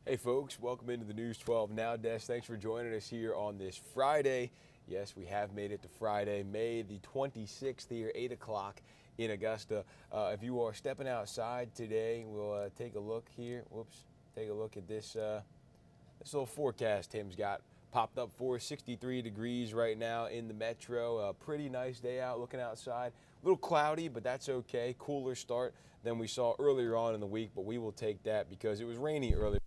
Hey folks, welcome into the News 12 Now desk. Thanks for joining us here on this Friday. Yes, we have made it to Friday, May the 26th here, 8 o'clock in Augusta. If you are stepping outside today, we'll take a look here. Take a look at this little forecast Tim's got popped up for us. 63 degrees right now in the metro. A pretty nice day out looking outside. A little cloudy, but that's okay. Cooler start than we saw earlier on in the week, but we will take that because it was rainy earlier.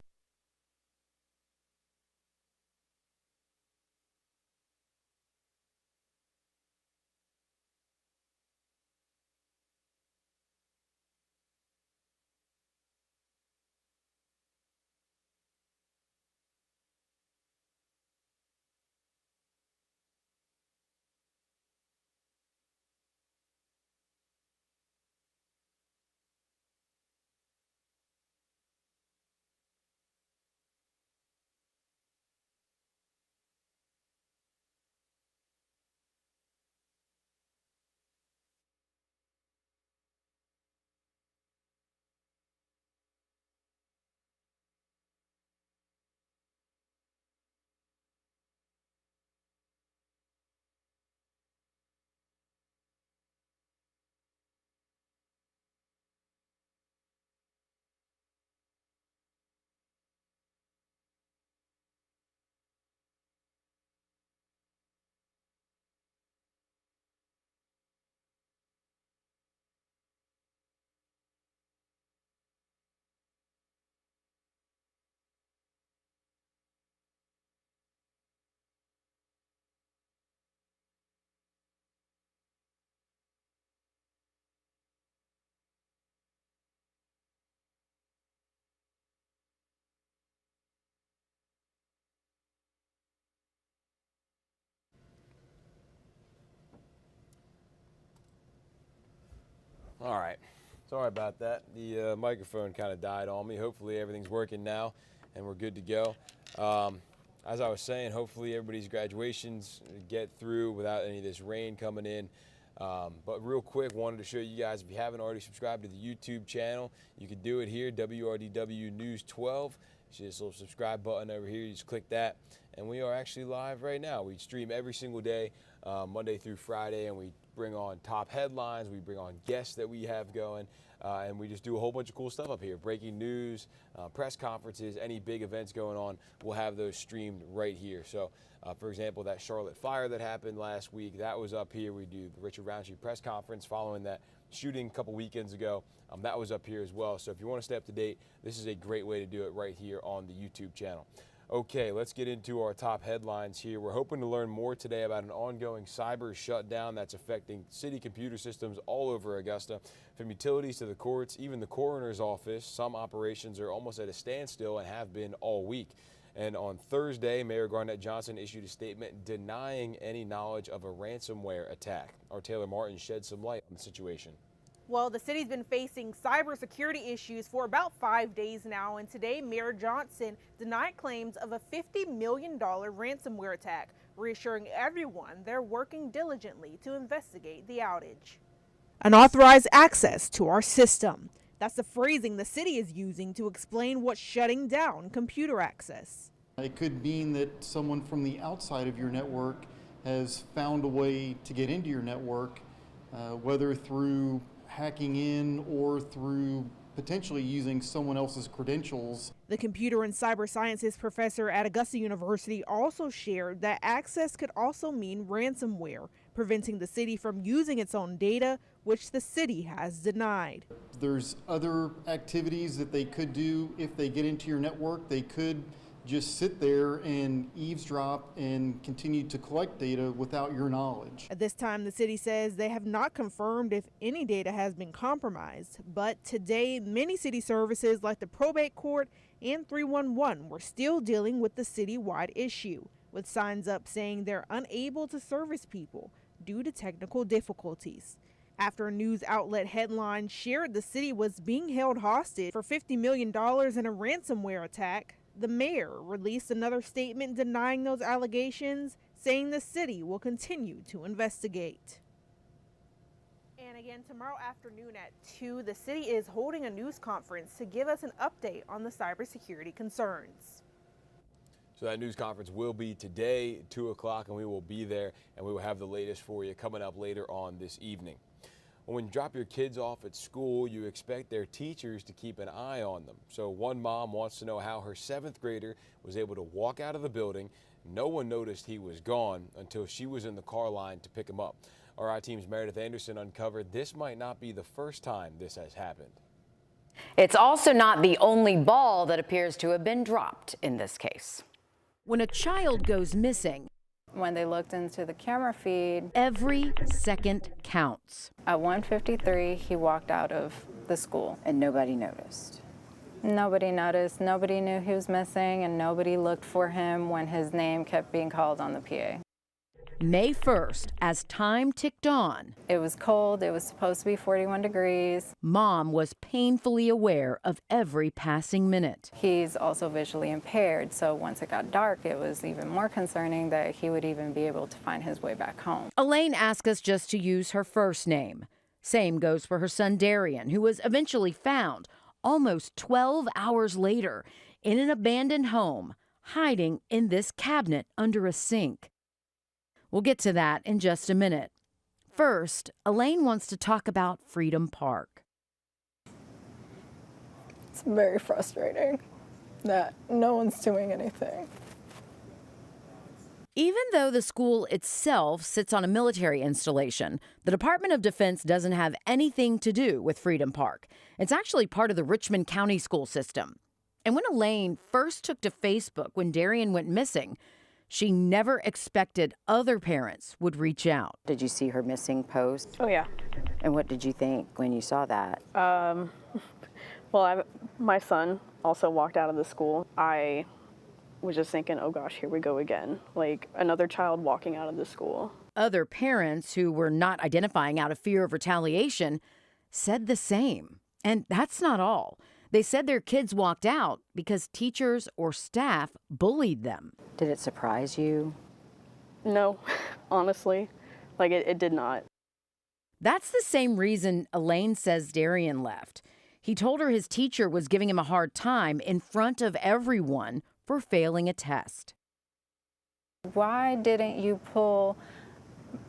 All right. Sorry about that. The microphone kind of died on me. Hopefully everything's working now and we're good to go. As I was saying, hopefully everybody's graduations get through without any of this rain coming in. But real quick, wanted to show you guys, if you haven't already subscribed to the YouTube channel, you can do it here, WRDW News 12. See this little subscribe button over here, you just click that. And we are actually live right now. We stream every single day, Monday through Friday, and we bring on top headlines, we bring on guests that we have going, and we just do a whole bunch of cool stuff up here. Breaking news, press conferences, any big events going on, we'll have those streamed right here. So, for example, that Charlotte fire that happened last week, that was up here. We do the Richard Roundtree press conference following that shooting a couple weekends ago. That was up here as well. So if you want to stay up to date, this is a great way to do it right here on the YouTube channel. Okay, let's get into our top headlines here. We're hoping to learn more today about an ongoing cyber shutdown that's affecting city computer systems all over Augusta. From utilities to the courts, even the coroner's office, some operations are almost at a standstill and have been all week. And on Thursday, Mayor Garnett Johnson issued a statement denying any knowledge of a ransomware attack. Our Taylor Martin shed some light on the situation. Well, the city's been facing cybersecurity issues for about 5 days now, and today Mayor Johnson denied claims of a $50 million ransomware attack, reassuring everyone they're working diligently to investigate the outage. Unauthorized access to our system. That's the phrasing the city is using to explain what's shutting down computer access. It could mean that someone from the outside of your network has found a way to get into your network, whether through hacking in or through potentially using someone else's credentials. The computer and cyber sciences professor at Augusta University also shared that access could also mean ransomware, preventing the city from using its own data, which the city has denied. There's other activities that they could do if they get into your network. They could just sit there and eavesdrop and continue to collect data without your knowledge. At this time, the city says they have not confirmed if any data has been compromised, but today many city services like the probate court and 311 were still dealing with the citywide issue, with signs up saying they're unable to service people due to technical difficulties. After a news outlet headline shared the city was being held hostage for $50 million in a ransomware attack, the mayor released another statement denying those allegations, saying the city will continue to investigate. And And again, tomorrow afternoon at 2, the city is holding a news conference to give us an update on the cybersecurity concerns. So that news conference will be today, 2 o'clock, and we will be there, and we will have the latest for you coming up later on this evening. When you drop your kids off at school, you expect their teachers to keep an eye on them. So one mom wants to know how her 7th grader was able to walk out of the building. No one noticed he was gone until she was in the car line to pick him up. Our team's Meredith Anderson uncovered this might not be the first time this has happened. It's also not the only ball that appears to have been dropped in this case. When a child goes missing, when they looked into the camera feed, every second counts. At 1:53, he walked out of the school. And nobody noticed. Nobody noticed, nobody knew he was missing, and nobody looked for him when his name kept being called on the PA. May 1st, as time ticked on, it was cold, it was supposed to be 41 degrees. Mom was painfully aware of every passing minute. He's also visually impaired, so once it got dark, it was even more concerning that he would even be able to find his way back home. Elaine asked us just to use her first name. Same goes for her son Darian, who was eventually found almost 12 hours later in an abandoned home, hiding in this cabinet under a sink. We'll get to that in just a minute. First, Elaine wants to talk about Freedom Park. It's very frustrating that no one's doing anything. Even though the school itself sits on a military installation, the Department of Defense doesn't have anything to do with Freedom Park. It's actually part of the Richmond County school system. And when Elaine first took to Facebook when Darian went missing, she never expected other parents would reach out. Did you see her missing post? Oh, yeah. And what did you think when you saw that? Well, my son also walked out of the school. I was just thinking, oh gosh, here we go again. Like another child walking out of the school. Other parents who were not identifying out of fear of retaliation said the same. And that's not all. They said their kids walked out because teachers or staff bullied them. Did it surprise you? No, honestly, like it did not. That's the same reason Elaine says Darian left. He told her his teacher was giving him a hard time in front of everyone for failing a test. Why didn't you pull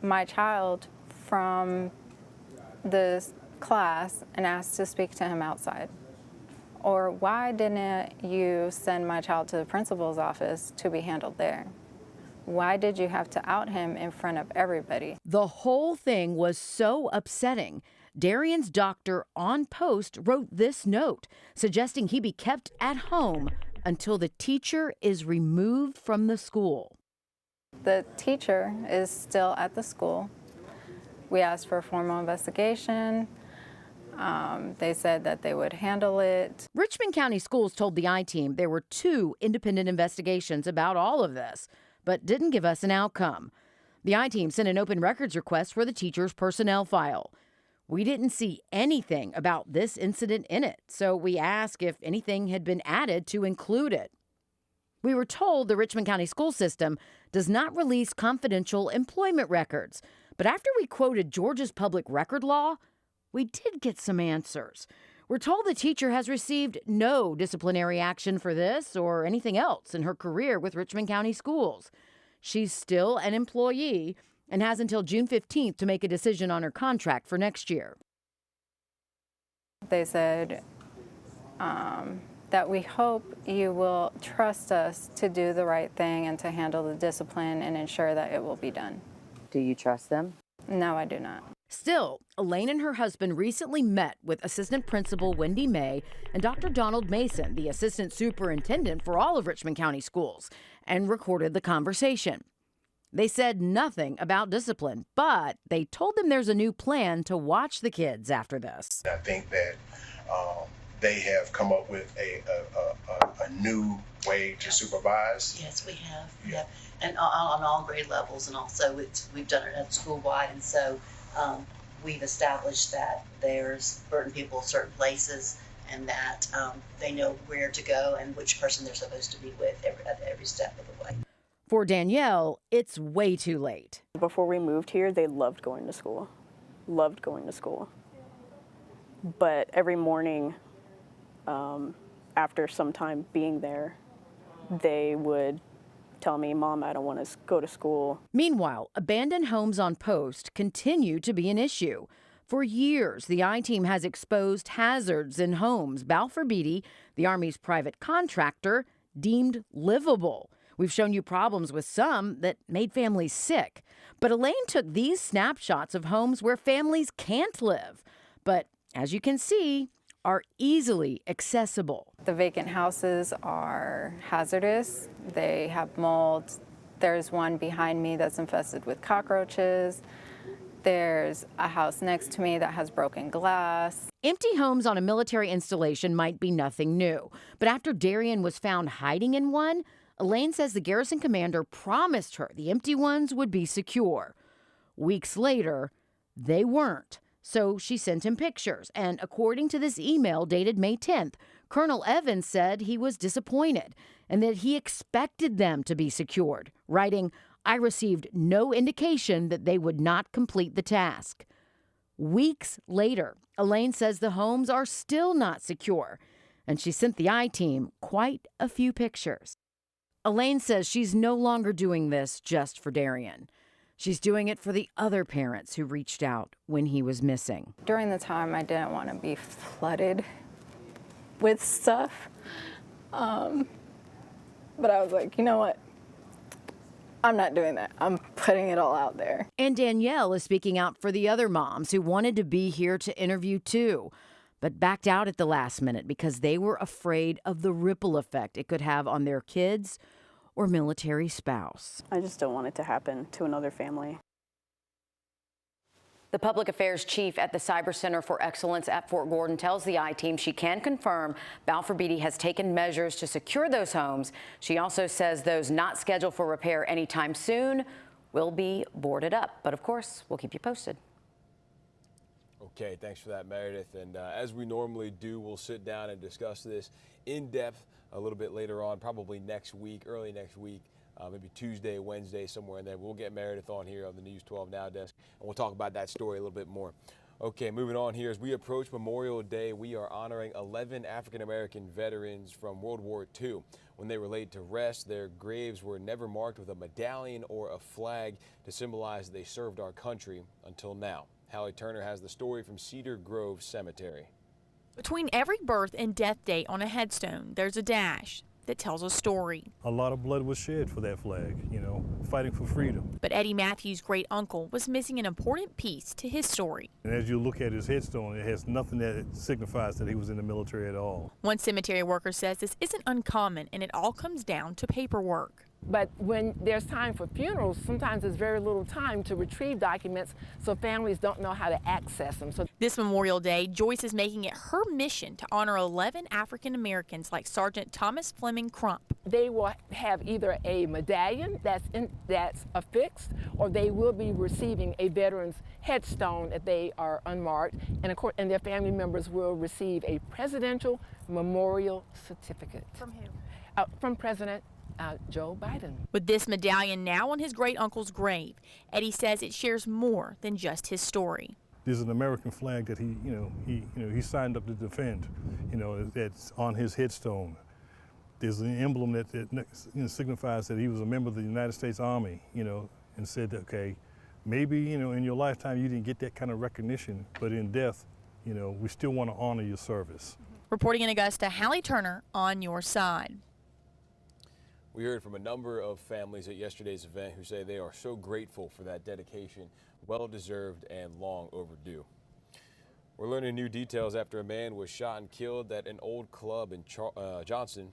my child from the class and ask to speak to him outside? Or why didn't you send my child to the principal's office to be handled there? Why did you have to out him in front of everybody? The whole thing was so upsetting. Darian's doctor on post wrote this note suggesting he be kept at home until the teacher is removed from the school. The teacher is still at the school. We asked for a formal investigation. They said that they would handle it. Richmond County Schools told the I-Team there were 2 independent investigations about all of this, but didn't give us an outcome. The I-Team sent an open records request for the teacher's personnel file. We didn't see anything about this incident in it, so we asked if anything had been added to include it. We were told the Richmond County school system does not release confidential employment records, but after we quoted Georgia's public record law, we did get some answers. We're told the teacher has received no disciplinary action for this or anything else in her career with Richmond County Schools. She's still an employee and has until June 15th to make a decision on her contract for next year. They said that we hope you will trust us to do the right thing and to handle the discipline and ensure that it will be done. Do you trust them? No, I do not. Still, Elaine and her husband recently met with Assistant Principal Wendy May and Dr. Donald Mason, the Assistant Superintendent for all of Richmond County Schools, and recorded the conversation. They said nothing about discipline, but they told them there's a new plan to watch the kids after this. I think that they have come up with a new way to supervise. Yes, we have. Yeah, and on all grade levels, and also we've done it at school-wide, and so we've established that there's certain people, certain places, and that they know where to go and which person they're supposed to be with at every step of the way. For Danielle, it's way too late. Before we moved here, they loved going to school. loved going to school. But every morning, after some time being there, they would tell me, Mom, I don't want to go to school. Meanwhile, abandoned homes on post continue to be an issue. For years, the I-Team has exposed hazards in homes Balfour Beatty, the Army's private contractor, deemed livable. We've shown you problems with some that made families sick. But Elaine took these snapshots of homes where families can't live, but as you can see, are easily accessible. The vacant houses are hazardous. They have mold. There's one behind me that's infested with cockroaches. There's a house next to me that has broken glass. Empty homes on a military installation might be nothing new, but after Darian was found hiding in one, Elaine says the garrison commander promised her the empty ones would be secure. Weeks later, they weren't. So she sent him pictures, and according to this email dated May 10th, Colonel Evans said he was disappointed and that he expected them to be secured, writing, I received no indication that they would not complete the task. Weeks later, Elaine says the homes are still not secure, and she sent the I-Team quite a few pictures. Elaine says she's no longer doing this just for Darian. She's doing it for the other parents who reached out when he was missing. During the time, I didn't want to be flooded with stuff. But I was like, you know what? I'm not doing that. I'm putting it all out there. And Danielle is speaking out for the other moms who wanted to be here to interview too, but backed out at the last minute because they were afraid of the ripple effect it could have on their kids or military spouse. I just don't want it to happen to another family. The public affairs chief at the Cyber Center for Excellence at Fort Gordon tells the I-Team she can confirm Balfour Beatty has taken measures to secure those homes. She also says those not scheduled for repair anytime soon will be boarded up. But of course, we'll keep you posted. Okay, thanks for that, Meredith. And as we normally do, we'll sit down and discuss this in depth a little bit later on, probably next week, early next week, maybe Tuesday, Wednesday, somewhere in there. We'll get Meredith on here on the News 12 Now desk, and we'll talk about that story a little bit more. Okay, moving on here. As we approach Memorial Day, we are honoring 11 African-American veterans from World War II. When they were laid to rest, their graves were never marked with a medallion or a flag to symbolize they served our country until now. Hallie Turner has the story from Cedar Grove Cemetery. Between every birth and death date on a headstone, there's a dash that tells a story. A lot of blood was shed for that flag, you know, fighting for freedom. But Eddie Matthews' great uncle was missing an important piece to his story. And as you look at his headstone, it has nothing that signifies that he was in the military at all. One cemetery worker says this isn't uncommon and it all comes down to paperwork. But when there's time for funerals, sometimes there's very little time to retrieve documents, so families don't know how to access them. So this Memorial Day, Joyce is making it her mission to honor 11 African Americans like Sergeant Thomas Fleming Crump. They will have either a medallion that's affixed, or they will be receiving a veteran's headstone if they are unmarked, and their family members will receive a Presidential Memorial Certificate. From who? From President Joe Biden. With this medallion now on his great uncle's grave, Eddie says it shares more than just his story. There's an American flag that he signed up to defend. You know, that's on his headstone. There's an emblem that signifies that he was a member of the United States Army. You know, and said that, okay, maybe in your lifetime you didn't get that kind of recognition, but in death, we still want to honor your service. Reporting in Augusta, Hallie Turner on your side. We heard from a number of families at yesterday's event who say they are so grateful for that dedication, well-deserved and long overdue. We're learning new details after a man was shot and killed at an old club in Johnson.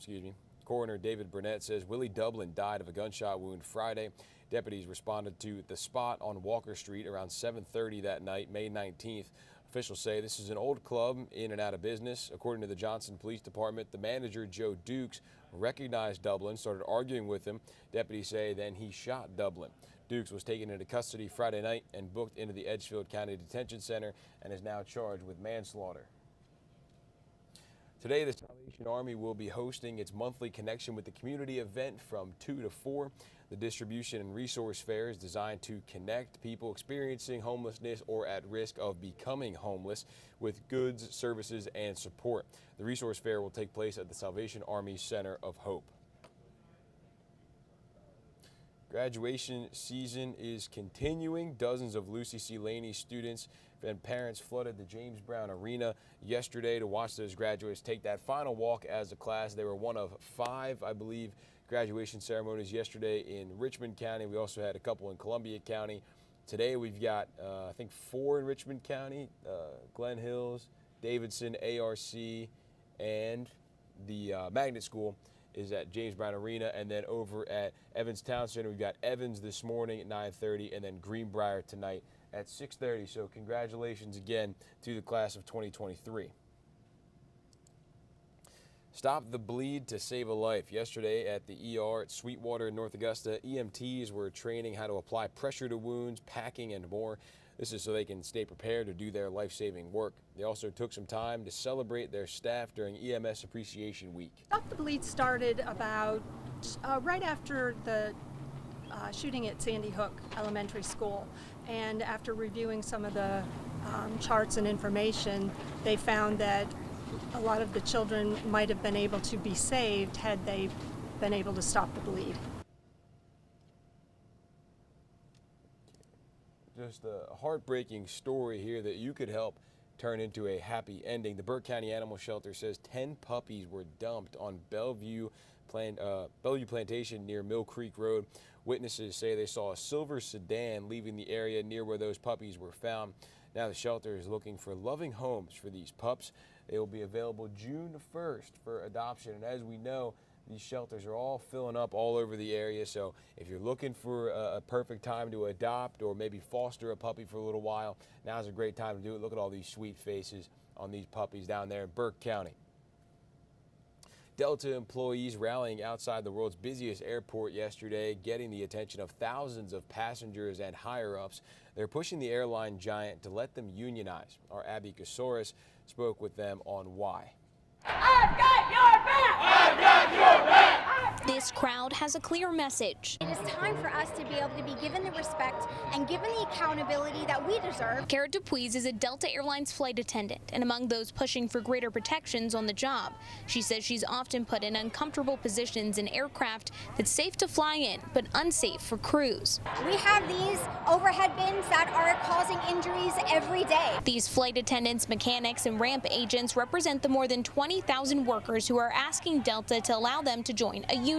Coroner David Burnett says Willie Dublin died of a gunshot wound Friday. Deputies responded to the spot on Walker Street around 7:30 that night, May 19th. Officials say this is an old club in and out of business. According to the Johnson Police Department, the manager, Joe Dukes, recognized Dublin, started arguing with him. Deputies say then he shot Dublin. Dukes was taken into custody Friday night and booked into the Edgefield County Detention Center and is now charged with manslaughter. Today, the Salvation Army will be hosting its monthly Connection with the Community event from 2 to 4. The distribution and resource fair is designed to connect people experiencing homelessness or at risk of becoming homeless with goods, services, and support. The resource fair will take place at the Salvation Army Center of Hope. Graduation season is continuing. Dozens of Lucy C. Laney students and parents flooded the James Brown Arena yesterday to watch those graduates take that final walk as a class. They were one of 5, I believe, graduation ceremonies yesterday in Richmond County. We also had a couple in Columbia County. Today we've got, I think, 4 in Richmond County, Glen Hills, Davidson, ARC, and the Magnet School is at James Brown Arena. And then over at Evans Town Center, we've got Evans this morning at 9:30 and then Greenbrier tonight at 6:30. So congratulations again to the class of 2023. Stop the bleed to save a life. Yesterday at the ER at Sweetwater in North Augusta, EMTs were training how to apply pressure to wounds, packing, and more. This is so they can stay prepared to do their life-saving work. They also took some time to celebrate their staff during EMS Appreciation Week. Stop the Bleed started about right after the shooting at Sandy Hook Elementary School. And after reviewing some of the charts and information, they found that a lot of the children might have been able to be saved had they been able to stop the bleed. Just a heartbreaking story here that you could help turn into a happy ending. The Burke County Animal Shelter says 10 puppies were dumped on Bellevue Plantation near Mill Creek Road. Witnesses say they saw a silver sedan leaving the area near where those puppies were found. Now the shelter is looking for loving homes for these pups. They will be available June 1st for adoption. And as we know, these shelters are all filling up all over the area. So if you're looking for a perfect time to adopt or maybe foster a puppy for a little while, now's a great time to do it. Look at all these sweet faces on these puppies down there in Burke County. Delta employees rallying outside the world's busiest airport yesterday, getting the attention of thousands of passengers and higher-ups. They're pushing the airline giant to let them unionize. Our Abby Kasoris spoke with them on why. I've got your back! I've got your back! This crowd has a clear message. It is time for us to be able to be given the respect and given the accountability that we deserve. Cara Dupuis is a Delta Airlines flight attendant and among those pushing for greater protections on the job. She says she's often put in uncomfortable positions in aircraft that's safe to fly in, but unsafe for crews. We have these overhead bins that are causing injuries every day. These flight attendants, mechanics, and ramp agents represent the more than 20,000 workers who are asking Delta to allow them to join a union.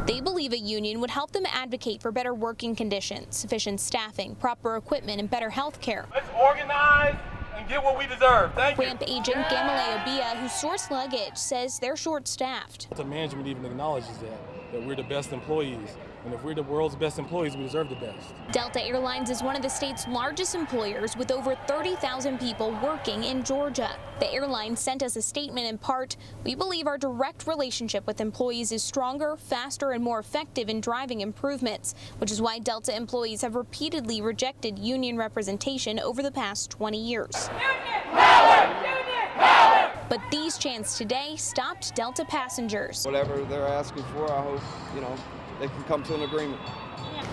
They believe a union would help them advocate for better working conditions, sufficient staffing, proper equipment, and better health care. Let's organize and get what we deserve. Thank you. Ramp agent Gamale Obia, who sorts luggage, says they're short-staffed. The management even acknowledges that we're the best employees. And if we're the world's best employees, we deserve the best. Delta Airlines is one of the state's largest employers with over 30,000 people working in Georgia. The airline sent us a statement in part, "We believe our direct relationship with employees is stronger, faster, and more effective in driving improvements," which is why Delta employees have repeatedly rejected union representation over the past 20 years. Union power! Union power! But these chants today stopped Delta passengers. Whatever they're asking for, I hope, they can come to an agreement.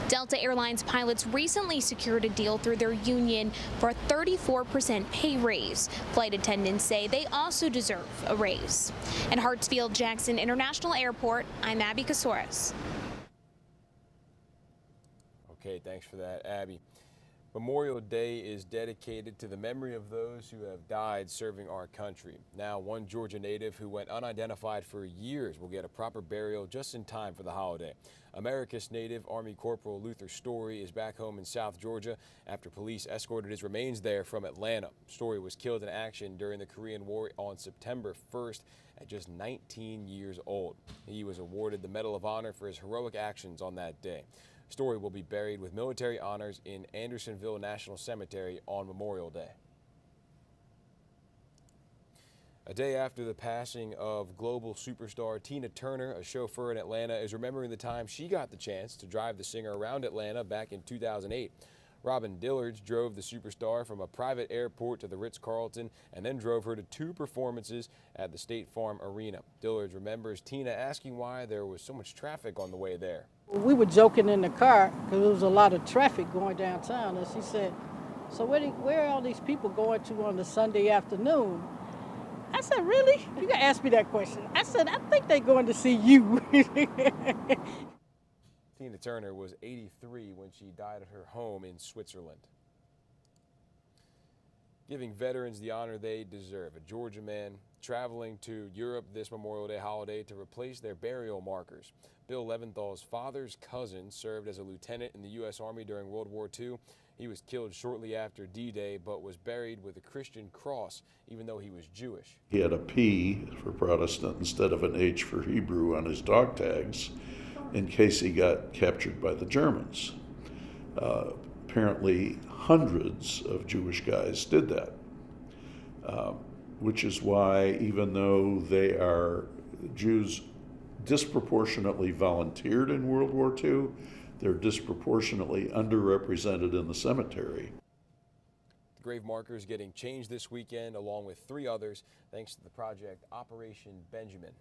Delta Airlines pilots recently secured a deal through their union for a 34% pay raise. Flight attendants say they also deserve a raise. In Hartsfield-Jackson International Airport, I'm Abby Kasoris. Okay, thanks for that, Abby. Memorial Day is dedicated to the memory of those who have died serving our country. Now, one Georgia native who went unidentified for years will get a proper burial just in time for the holiday. Americus native Army Corporal Luther Story is back home in South Georgia after police escorted his remains there from Atlanta. Story was killed in action during the Korean War on September 1st at just 19 years old. He was awarded the Medal of Honor for his heroic actions on that day. Story will be buried with military honors in Andersonville National Cemetery on Memorial Day. A day after the passing of global superstar Tina Turner, a chauffeur in Atlanta is remembering the time she got the chance to drive the singer around Atlanta back in 2008. Robin Dillards drove the superstar from a private airport to the Ritz-Carlton and then drove her to 2 performances at the State Farm Arena. Dillards remembers Tina asking why there was so much traffic on the way there. We were joking in the car because there was a lot of traffic going downtown, and she said, so where are all these people going to on the Sunday afternoon? I said, really? You can ask me that question. I said, I think they're going to see you. Tina Turner was 83 when she died at her home in Switzerland. Giving veterans the honor they deserve. A Georgia man traveling to Europe this Memorial Day holiday to replace their burial markers. Bill Leventhal's father's cousin served as a lieutenant in the U.S. Army during World War II. He was killed shortly after D-Day, but was buried with a Christian cross, even though he was Jewish. He had a P for Protestant instead of an H for Hebrew on his dog tags in case he got captured by the Germans. Apparently, hundreds of Jewish guys did that, which is why, even though they are Jews disproportionately volunteered in World War II, they're disproportionately underrepresented in the cemetery. The grave markers getting changed this weekend, along with 3 others, thanks to the project Operation Benjamin.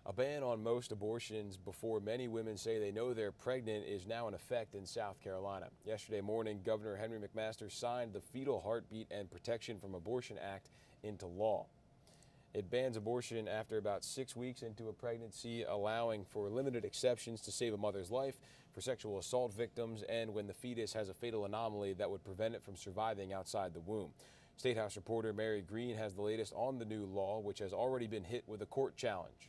A ban on most abortions before many women say they know they're pregnant is now in effect in South Carolina. Yesterday morning, Governor Henry McMaster signed the Fetal Heartbeat and Protection from Abortion Act into law. It bans abortion after about 6 weeks into a pregnancy, allowing for limited exceptions to save a mother's life, for sexual assault victims, and when the fetus has a fatal anomaly that would prevent it from surviving outside the womb. State House reporter Mary Green has the latest on the new law, which has already been hit with a court challenge.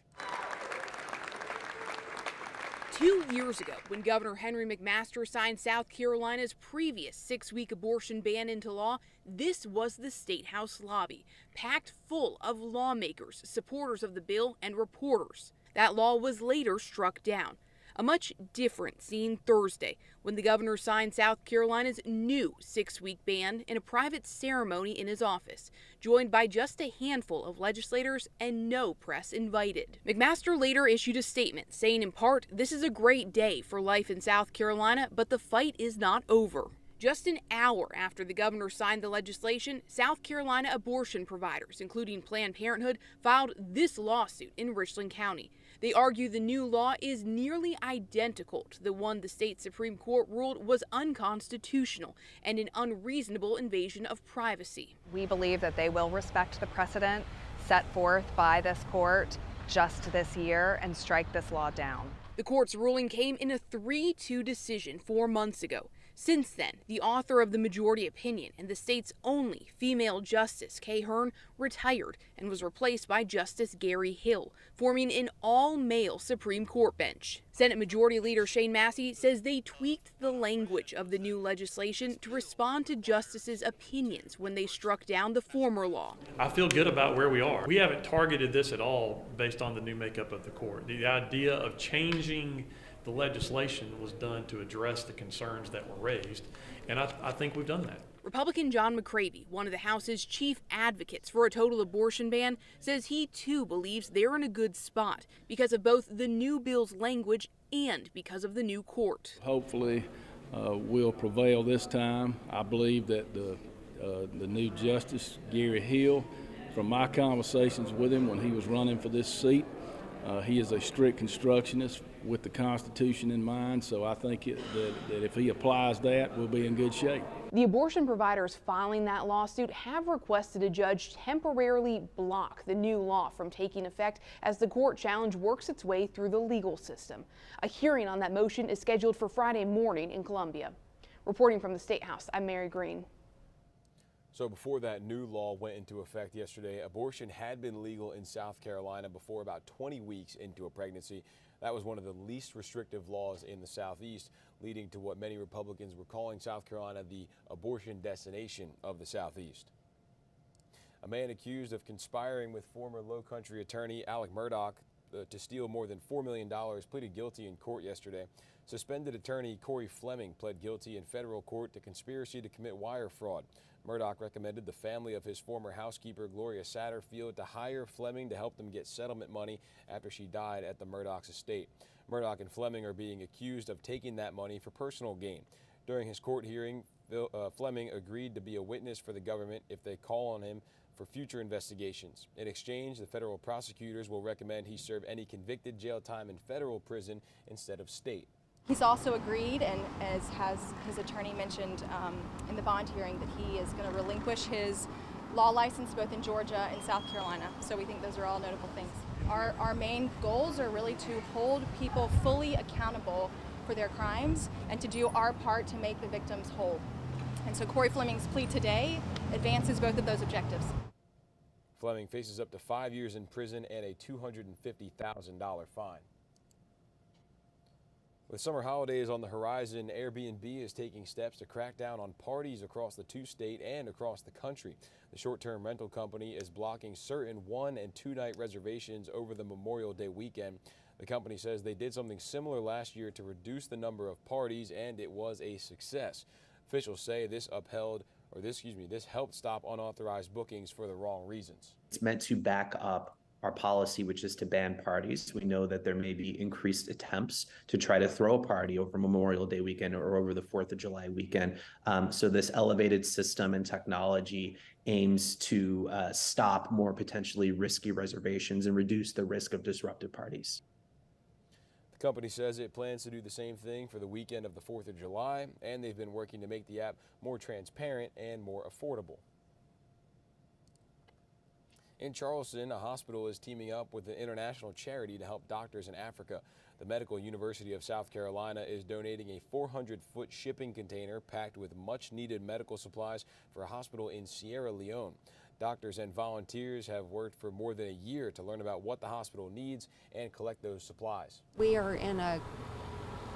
2 years ago, when Governor Henry McMaster signed South Carolina's previous 6-week abortion ban into law, this was the State House lobby, packed full of lawmakers, supporters of the bill, and reporters. That law was later struck down. A much different scene Thursday when the governor signed South Carolina's new 6-week ban in a private ceremony in his office, joined by just a handful of legislators and no press invited. McMaster later issued a statement saying, in part, this is a great day for life in South Carolina, but the fight is not over. Just an hour after the governor signed the legislation, South Carolina abortion providers, including Planned Parenthood, filed this lawsuit in Richland County. They argue the new law is nearly identical to the one the state Supreme Court ruled was unconstitutional and an unreasonable invasion of privacy. We believe that they will respect the precedent set forth by this court just this year and strike this law down. The court's ruling came in a 3-2 decision 4 months ago. Since then, the author of the majority opinion and the state's only female justice, Kay Hearn, retired and was replaced by Justice Gary Hill, forming an all-male Supreme Court bench. Senate Majority Leader Shane Massey says they tweaked the language of the new legislation to respond to justices' opinions when they struck down the former law. I feel good about where we are. We haven't targeted this at all based on the new makeup of the court. The idea of changing the legislation was done to address the concerns that were raised, and I think we've done that. Republican John McCravey, one of the House's chief advocates for a total abortion ban, says he too believes they're in a good spot because of both the new bill's language and because of the new court. Hopefully we'll prevail this time. I believe that the new Justice, Gary Hill, from my conversations with him when he was running for this seat, he is a strict constructionist with the Constitution in mind, so I think that if he applies that, we'll be in good shape. The abortion providers filing that lawsuit have requested a judge temporarily block the new law from taking effect as the court challenge works its way through the legal system. A hearing on that motion is scheduled for Friday morning in Columbia. Reporting from the State House, I'm Mary Green. So before that new law went into effect yesterday, abortion had been legal in South Carolina before about 20 weeks into a pregnancy. That was one of the least restrictive laws in the Southeast, leading to what many Republicans were calling South Carolina the abortion destination of the Southeast. A man accused of conspiring with former Low Country attorney Alec Murdaugh to steal more than $4 million, pleaded guilty in court yesterday. Suspended attorney Corey Fleming pled guilty in federal court to conspiracy to commit wire fraud. Murdaugh recommended the family of his former housekeeper, Gloria Satterfield, to hire Fleming to help them get settlement money after she died at the Murdaugh's estate. Murdaugh and Fleming are being accused of taking that money for personal gain. During his court hearing, Fleming agreed to be a witness for the government if they call on him for future investigations. In exchange, the federal prosecutors will recommend he serve any convicted jail time in federal prison instead of state. He's also agreed, and as has his attorney mentioned in the bond hearing, that he is going to relinquish his law license both in Georgia and South Carolina. So we think those are all notable things. Our main goals are really to hold people fully accountable for their crimes and to do our part to make the victims whole. And so Corey Fleming's plea today advances both of those objectives. Fleming faces up to 5 years in prison and a $250,000 fine. With summer holidays on the horizon, Airbnb is taking steps to crack down on parties across the two-state and across the country. The short-term rental company is blocking certain 1- and 2-night reservations over the Memorial Day weekend. The company says they did something similar last year to reduce the number of parties, and it was a success. Officials say this helped stop unauthorized bookings for the wrong reasons. It's meant to back up our policy, which is to ban parties. We know that there may be increased attempts to try to throw a party over Memorial Day weekend or over the 4th of July weekend. So this elevated system and technology aims to stop more potentially risky reservations and reduce the risk of disruptive parties. The company says it plans to do the same thing for the weekend of the 4th of July, and they've been working to make the app more transparent and more affordable. In Charleston, a hospital is teaming up with an international charity to help doctors in Africa. The Medical University of South Carolina is donating a 400-foot shipping container packed with much-needed medical supplies for a hospital in Sierra Leone. Doctors and volunteers have worked for more than a year to learn about what the hospital needs and collect those supplies. We are in a,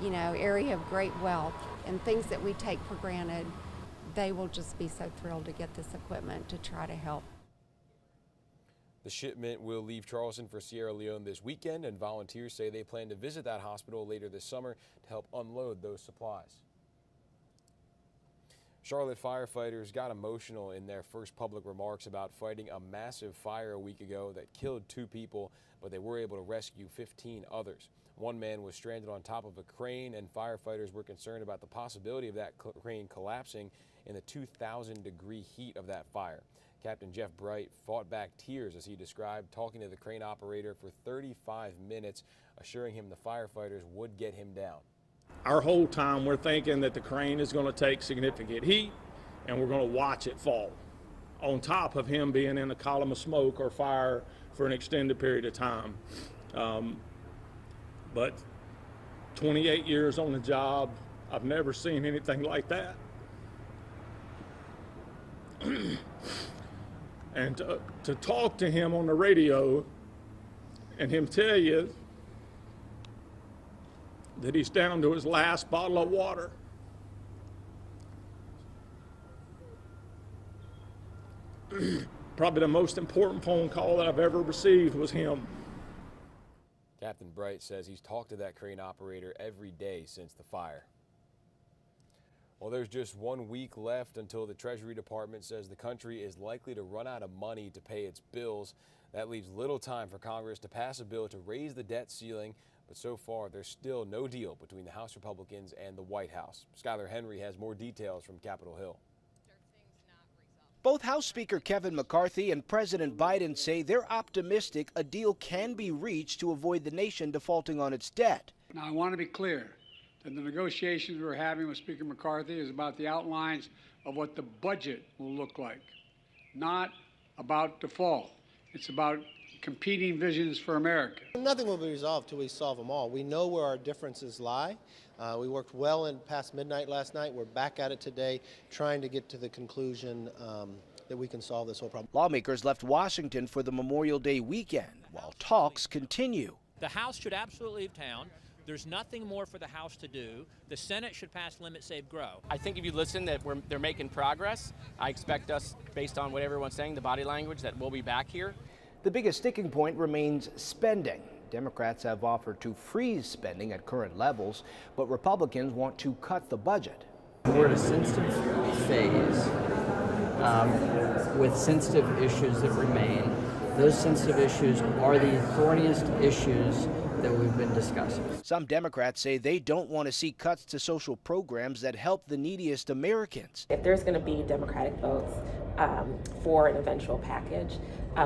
area of great wealth, and things that we take for granted, they will just be so thrilled to get this equipment to try to help. The shipment will leave Charleston for Sierra Leone this weekend, and volunteers say they plan to visit that hospital later this summer to help unload those supplies. Charlotte firefighters got emotional in their first public remarks about fighting a massive fire a week ago that killed 2 people, but they were able to rescue 15 others. One man was stranded on top of a crane, and firefighters were concerned about the possibility of that crane collapsing in the 2,000-degree heat of that fire. Captain Jeff Bright fought back tears as he described talking to the crane operator for 35 minutes, assuring him the firefighters would get him down. Our whole time we're thinking that the crane is going to take significant heat and we're going to watch it fall, on top of him being in a column of smoke or fire for an extended period of time. But 28 years on the job, I've never seen anything like that. And to talk to him on the radio and him tell you that he's down to his last bottle of water. Probably the most important phone call that I've ever received was him. Captain Bright says he's talked to that crane operator every day since the fire. Well, there's just 1 week left until the Treasury Department says the country is likely to run out of money to pay its bills. That leaves little time for Congress to pass a bill to raise the debt ceiling, but so far there's still no deal between the House Republicans and the White House. Skylar Henry has more details from Capitol Hill. Both House Speaker Kevin McCarthy and President Biden say they're optimistic a deal can be reached to avoid the nation defaulting on its debt. Now, I want to be clear that the negotiations we're having with Speaker McCarthy is about the outlines of what the budget will look like, not about default. It's about competing visions for America. Nothing will be resolved till we solve them all. We know where our differences lie. We worked well in past midnight last night. We're back at it today, trying to get to the conclusion that we can solve this whole problem. Lawmakers left Washington for the Memorial Day weekend while talks continue. The House should absolutely leave town. There's nothing more for the House to do. The Senate should pass Limit, Save, Grow. I think if you listen that they're making progress. I expect us, based on what everyone's saying, the body language, that we'll be back here. The biggest sticking point remains spending. Democrats have offered to freeze spending at current levels, but Republicans want to cut the budget. We're at a sensitive phase with sensitive issues that remain. Those sensitive issues are the thorniest issues that we've been discussing. Some Democrats say they don't want to see cuts to social programs that help the neediest Americans. If there's going to be Democratic votes for an eventual package,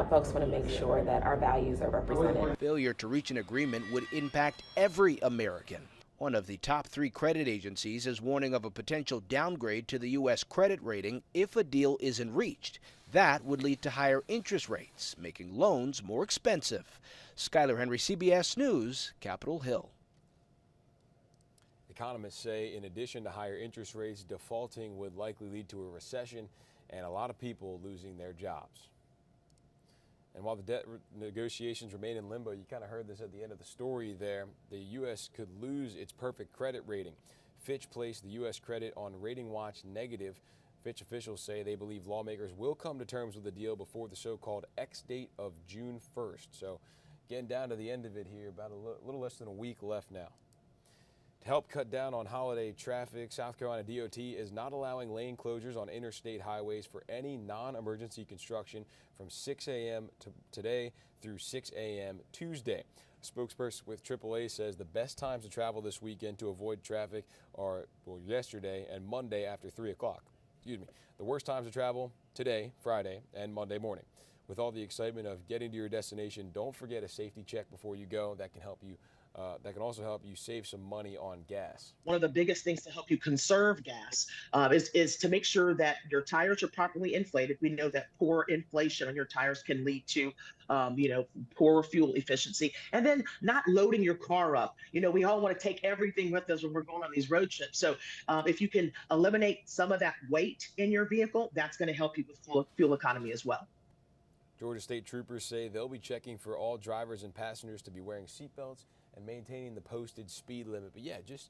folks want to make sure that our values are represented. Failure to reach an agreement would impact every American. One of the top 3 credit agencies is warning of a potential downgrade to the U.S. credit rating if a deal isn't reached. That would lead to higher interest rates, making loans more expensive. Skylar Henry, CBS News, Capitol Hill. Economists say in addition to higher interest rates, defaulting would likely lead to a recession and a lot of people losing their jobs. And while the debt negotiations remain in limbo, you kind of heard this at the end of the story there, the U.S. could lose its perfect credit rating. Fitch placed the U.S. credit on Rating Watch negative. Fitch officials say they believe lawmakers will come to terms with the deal before the so-called X date of June 1st. So getting down to the end of it here, about a little less than a week left now. To help cut down on holiday traffic, South Carolina DOT is not allowing lane closures on interstate highways for any non-emergency construction from 6 a.m. today through 6 a.m. Tuesday. A spokesperson with AAA says the best times to travel this weekend to avoid traffic are yesterday and Monday after 3 o'clock. Excuse me. The worst times to travel today, Friday, and Monday morning. With all the excitement of getting to your destination, don't forget a safety check before you go. That can help you. That can also help you save some money on gas. One of the biggest things to help you conserve gas is to make sure that your tires are properly inflated. We know that poor inflation on your tires can lead to, poor fuel efficiency. And then not loading your car up. We all want to take everything with us when we're going on these road trips. So if you can eliminate some of that weight in your vehicle, that's going to help you with fuel economy as well. Georgia State troopers say they'll be checking for all drivers and passengers to be wearing seatbelts and maintaining the posted speed limit. But yeah, just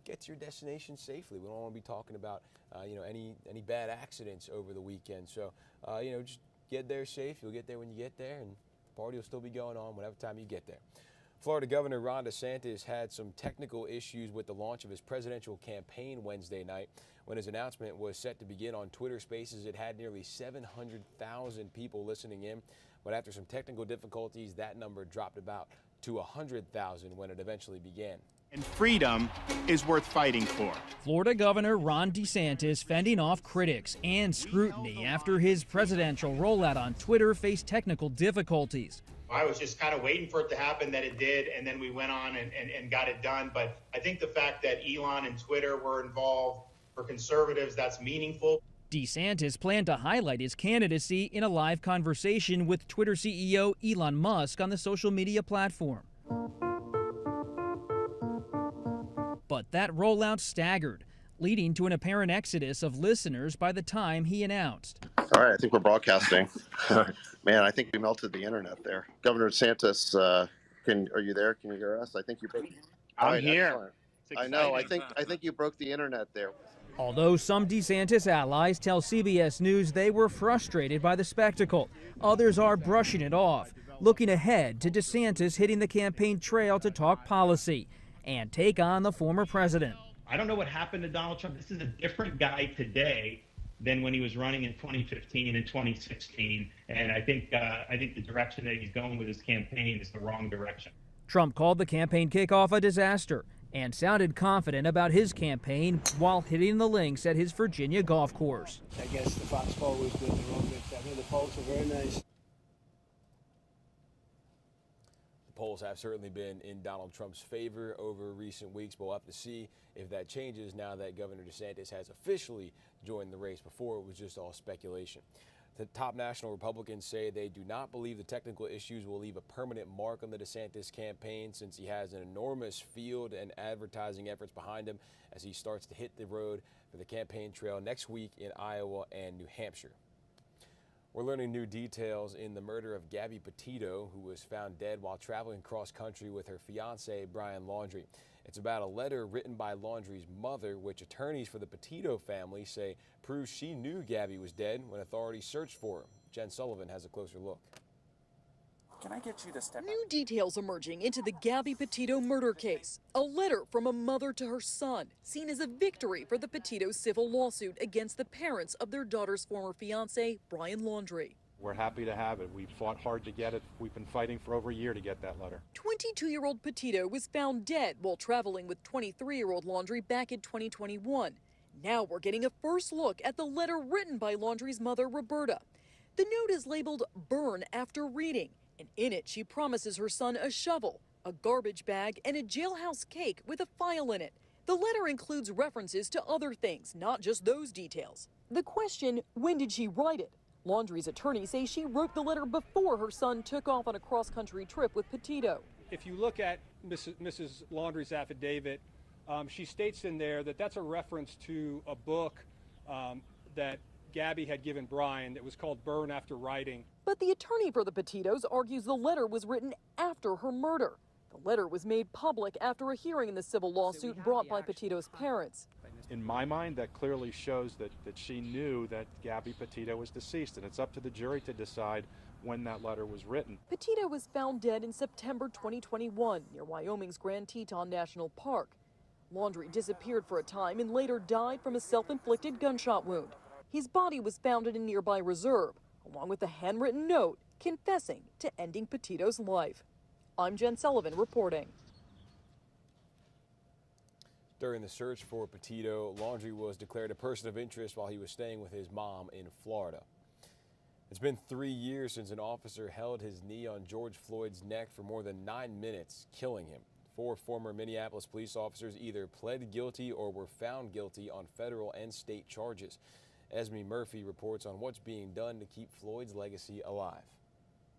get to your destination safely. We don't want to be talking about, any bad accidents over the weekend. So, just get there safe. You'll get there when you get there, and the party will still be going on whatever time you get there. Florida Governor Ron DeSantis had some technical issues with the launch of his presidential campaign Wednesday night. When his announcement was set to begin on Twitter Spaces, it had nearly 700,000 people listening in. But after some technical difficulties, that number dropped about to 100,000 when it eventually began. And freedom is worth fighting for. Florida Governor Ron DeSantis fending off critics and scrutiny after his presidential rollout on Twitter faced technical difficulties. I was just kind of waiting for it to happen, that it did, and then we went on and got it done. But I think the fact that Elon and Twitter were involved, for conservatives, that's meaningful. DeSantis planned to highlight his candidacy in a live conversation with Twitter CEO Elon Musk on the social media platform. But that rollout staggered, leading to an apparent exodus of listeners by the time he announced. All right, I think we're broadcasting. Man, I think we melted the internet there. Governor DeSantis, are you there? Can you hear us? I think you broke. I'm here. I know. I think you broke the internet there. Although some DeSantis allies tell CBS News they were frustrated by the spectacle, others are brushing it off, looking ahead to DeSantis hitting the campaign trail to talk policy and take on the former president. I don't know what happened to Donald Trump. This is a different guy today than when he was running in 2015 and 2016. And I think the direction that he's going with his campaign is the wrong direction. Trump called the campaign kickoff a disaster and sounded confident about his campaign while hitting the links at his Virginia golf course. I guess the Fox poll was good, the wrong good. I mean, the polls are very nice. The polls have certainly been in Donald Trump's favor over recent weeks, but we'll have to see if that changes now that Governor DeSantis has officially joined the race. Before, it was just all speculation. The top national Republicans say they do not believe the technical issues will leave a permanent mark on the DeSantis campaign, since he has an enormous field and advertising efforts behind him as he starts to hit the road for the campaign trail next week in Iowa and New Hampshire. We're learning new details in the murder of Gabby Petito, who was found dead while traveling cross country with her fiance, Brian Laundrie. It's about a letter written by Laundrie's mother, which attorneys for the Petito family say proves she knew Gabby was dead when authorities searched for her. Jen Sullivan has a closer look. Can I get you to step New details emerging into the Gabby Petito murder case. A letter from a mother to her son, seen as a victory for the Petito civil lawsuit against the parents of their daughter's former fiance, Brian Laundrie. We're happy to have it. We fought hard to get it. We've been fighting for over a year to get that letter. 22-year-old Petito was found dead while traveling with 23-year-old Laundrie back in 2021. Now we're getting a first look at the letter written by Laundrie's mother, Roberta. The note is labeled "Burn After Reading," and in it she promises her son a shovel, a garbage bag, and a jailhouse cake with a file in it. The letter includes references to other things, not just those details. The question, when did she write it? Laundrie's attorneys say she wrote the letter before her son took off on a cross-country trip with Petito. If you look at Mrs. Laundrie's affidavit, she states in there that that's a reference to a book that Gabby had given Brian that was called Burn After Writing. But the attorney for the Petitos argues the letter was written after her murder. The letter was made public after a hearing in the civil lawsuit brought by Petito's parents. In my mind, that clearly shows that she knew that Gabby Petito was deceased, and it's up to the jury to decide when that letter was written. Petito was found dead in September 2021 near Wyoming's Grand Teton National Park. Laundrie disappeared for a time and later died from a self-inflicted gunshot wound. His body was found in a nearby reserve, along with a handwritten note confessing to ending Petito's life. I'm Jen Sullivan reporting. During the search for Petito, Laundrie was declared a person of interest while he was staying with his mom in Florida. It's been 3 years since an officer held his knee on George Floyd's neck for more than 9 minutes, killing him. 4 former Minneapolis police officers either pled guilty or were found guilty on federal and state charges. Esme Murphy reports on what's being done to keep Floyd's legacy alive.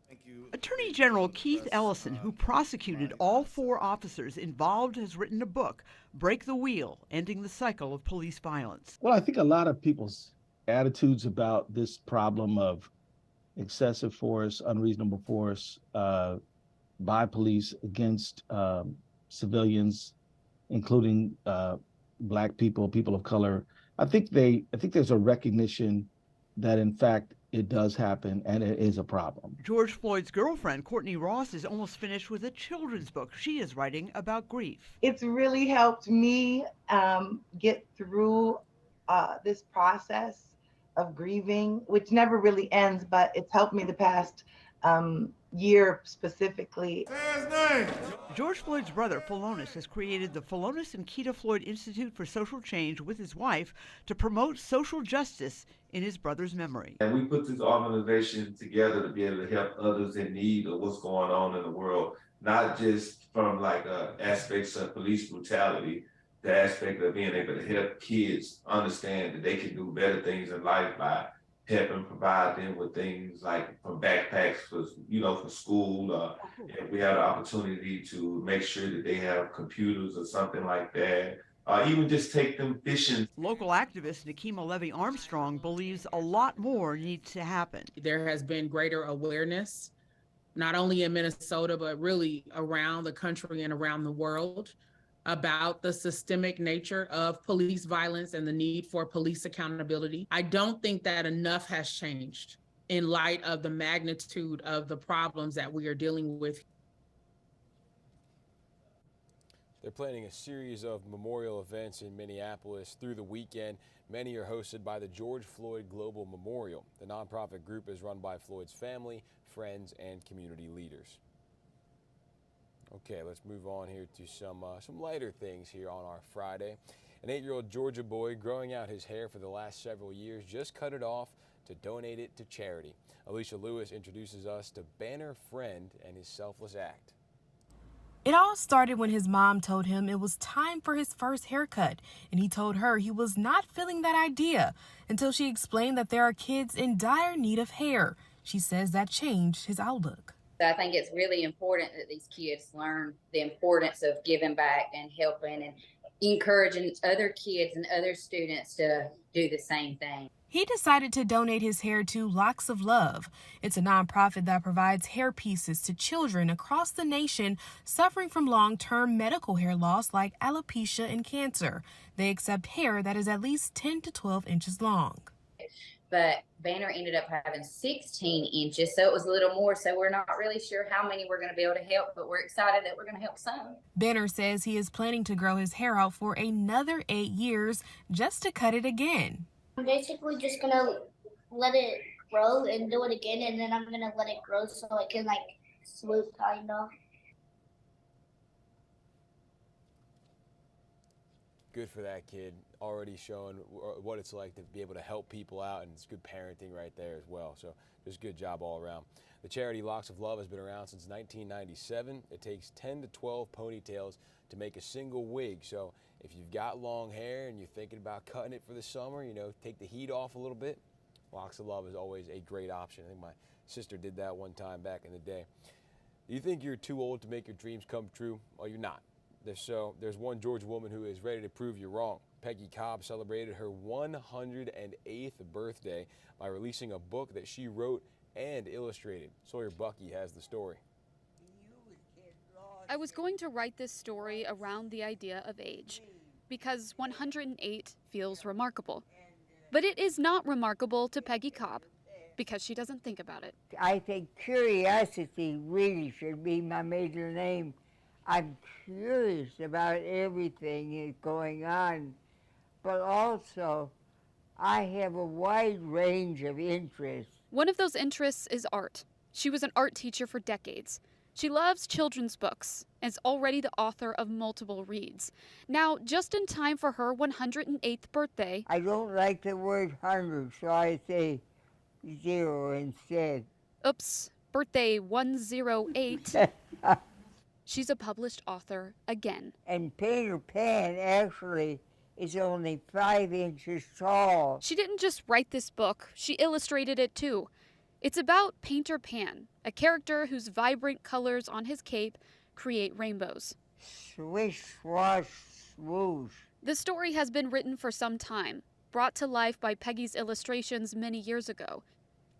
Thank you. Attorney General Keith Ellison, who prosecuted all 4 officers involved, has written a book, Break the Wheel, Ending the Cycle of Police Violence. Well, I think a lot of people's attitudes about this problem of excessive force, unreasonable force by police against civilians, including Black people, people of color, I think there's a recognition that in fact it does happen and it is a problem. George Floyd's girlfriend, Courtney Ross, is almost finished with a children's book she is writing about grief. It's really helped me get through this process of grieving, which never really ends, but it's helped me the past year specifically. George Floyd's brother, Philonis, has created the Philonis and Keita Floyd Institute for Social Change with his wife to promote social justice in his brother's memory. And we put this organization together to be able to help others in need of what's going on in the world, not just from like aspects of police brutality, the aspect of being able to help kids understand that they can do better things in life by helping provide them with things like from backpacks for school. If we have the opportunity to make sure that they have computers or something like that, even just take them fishing. Local activist Nikema Levy Armstrong believes a lot more needs to happen. There has been greater awareness, not only in Minnesota, but really around the country and around the world, about the systemic nature of police violence and the need for police accountability. I don't think that enough has changed in light of the magnitude of the problems that we are dealing with. They're planning a series of memorial events in Minneapolis through the weekend. Many are hosted by the George Floyd Global Memorial. The nonprofit group is run by Floyd's family, friends, and community leaders. Okay, let's move on here to some lighter things here on our Friday. An 8-year-old Georgia boy growing out his hair for the last several years just cut it off to donate it to charity. Alicia Lewis introduces us to Banner Friend and his selfless act. It all started when his mom told him it was time for his first haircut, and he told her he was not feeling that idea until she explained that there are kids in dire need of hair. She says that changed his outlook. I think it's really important that these kids learn the importance of giving back and helping and encouraging other kids and other students to do the same thing. He decided to donate his hair to Locks of Love. It's a nonprofit that provides hair pieces to children across the nation suffering from long-term medical hair loss like alopecia and cancer. They accept hair that is at least 10 to 12 inches long. but Banner ended up having 16 inches, so it was a little more. So we're not really sure how many we're going to be able to help, but we're excited that we're going to help some. Banner says he is planning to grow his hair out for another 8 years just to cut it again. I'm basically just going to let it grow and do it again, and then I'm going to let it grow so it can like swoop kind of. Good for that kid, already showing what it's like to be able to help people out, and it's good parenting right there as well. So just good job all around. The charity Locks of Love has been around since 1997. It takes 10 to 12 ponytails to make a single wig. So if you've got long hair and you're thinking about cutting it for the summer, you know, take the heat off a little bit, Locks of Love is always a great option. I think my sister did that one time back in the day. Do you think you're too old to make your dreams come true? Well, you're not. There's one Georgia woman who is ready to prove you wrong. Peggy Cobb celebrated her 108th birthday by releasing a book that she wrote and illustrated. Sawyer Bucky has the story. I was going to write this story around the idea of age, because 108 feels remarkable. But it is not remarkable to Peggy Cobb, because she doesn't think about it. I think curiosity really should be my middle name. I'm curious about everything that's going on, but also I have a wide range of interests. One of those interests is art. She was an art teacher for decades. She loves children's books and is already the author of multiple reads. Now, just in time for her 108th birthday... I don't like the word 100, so I say 0 instead. Oops, birthday 108. She's a published author again. And Peter Pan actually is only 5 inches tall. She didn't just write this book, she illustrated it too. It's about Painter Pan, a character whose vibrant colors on his cape create rainbows. Swish, swash, swoosh. The story has been written for some time, brought to life by Peggy's illustrations many years ago.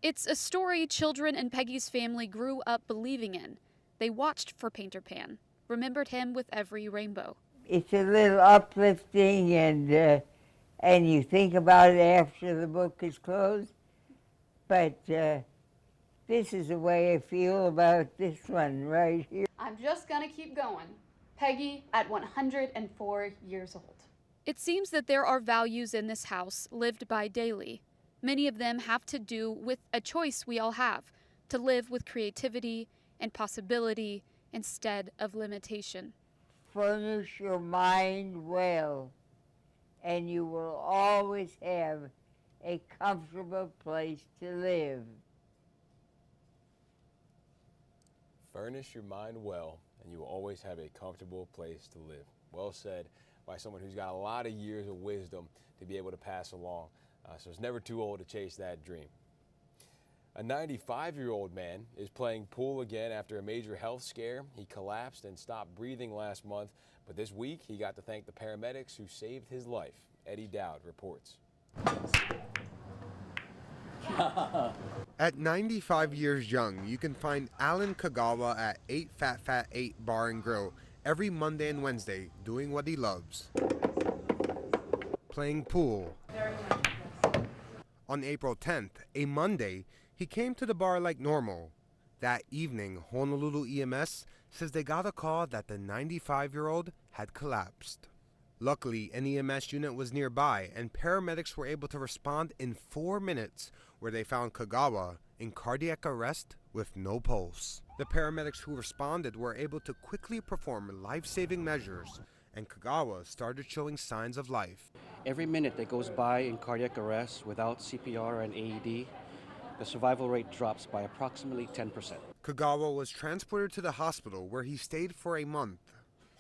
It's a story children in Peggy's family grew up believing in. They watched for Painter Pan, remembered him with every rainbow. It's a little uplifting, and you think about it after the book is closed. But this is the way I feel about this one right here. I'm just gonna keep going. Peggy at 104 years old. It seems that there are values in this house lived by daily. Many of them have to do with a choice we all have, to live with creativity and possibility instead of limitation. Furnish your mind well, and you will always have a comfortable place to live. Furnish your mind well, and you will always have a comfortable place to live. Well said by someone who's got a lot of years of wisdom to be able to pass along. So it's never too old to chase that dream. A 95-year-old man is playing pool again after a major health scare. He collapsed and stopped breathing last month, but this week he got to thank the paramedics who saved his life. Eddie Dowd reports. At 95 years young, you can find Alan Kagawa at 8 Fat 8 Bar and Grill every Monday and Wednesday doing what he loves. Playing pool. On April 10th, a Monday, he came to the bar like normal. That evening, Honolulu EMS says they got a call that the 95-year-old had collapsed. Luckily, an EMS unit was nearby and paramedics were able to respond in 4 minutes, where they found Kagawa in cardiac arrest with no pulse. The paramedics who responded were able to quickly perform life-saving measures, and Kagawa started showing signs of life. Every minute that goes by in cardiac arrest without CPR and AED, the survival rate drops by approximately 10%. Kagawa was transported to the hospital where he stayed for a month.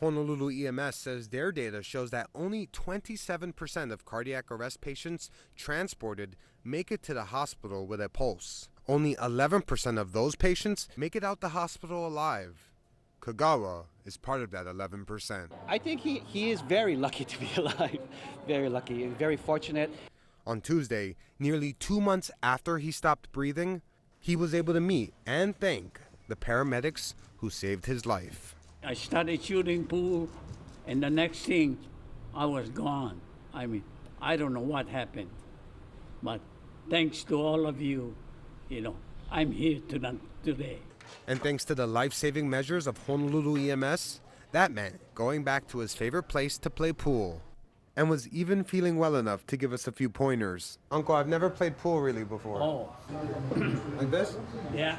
Honolulu EMS says their data shows that only 27% of cardiac arrest patients transported make it to the hospital with a pulse. Only 11% of those patients make it out the hospital alive. Kagawa is part of that 11%. I think he is very lucky to be alive. Very lucky, very fortunate. On Tuesday, nearly 2 months after he stopped breathing, he was able to meet and thank the paramedics who saved his life. I started shooting pool, and the next thing, I was gone. I mean, I don't know what happened, but thanks to all of you, I'm here today. And thanks to the life-saving measures of Honolulu EMS, that meant going back to his favorite place to play pool. And was even feeling well enough to give us a few pointers. Uncle, I've never played pool really before. Oh. Like this? Yeah.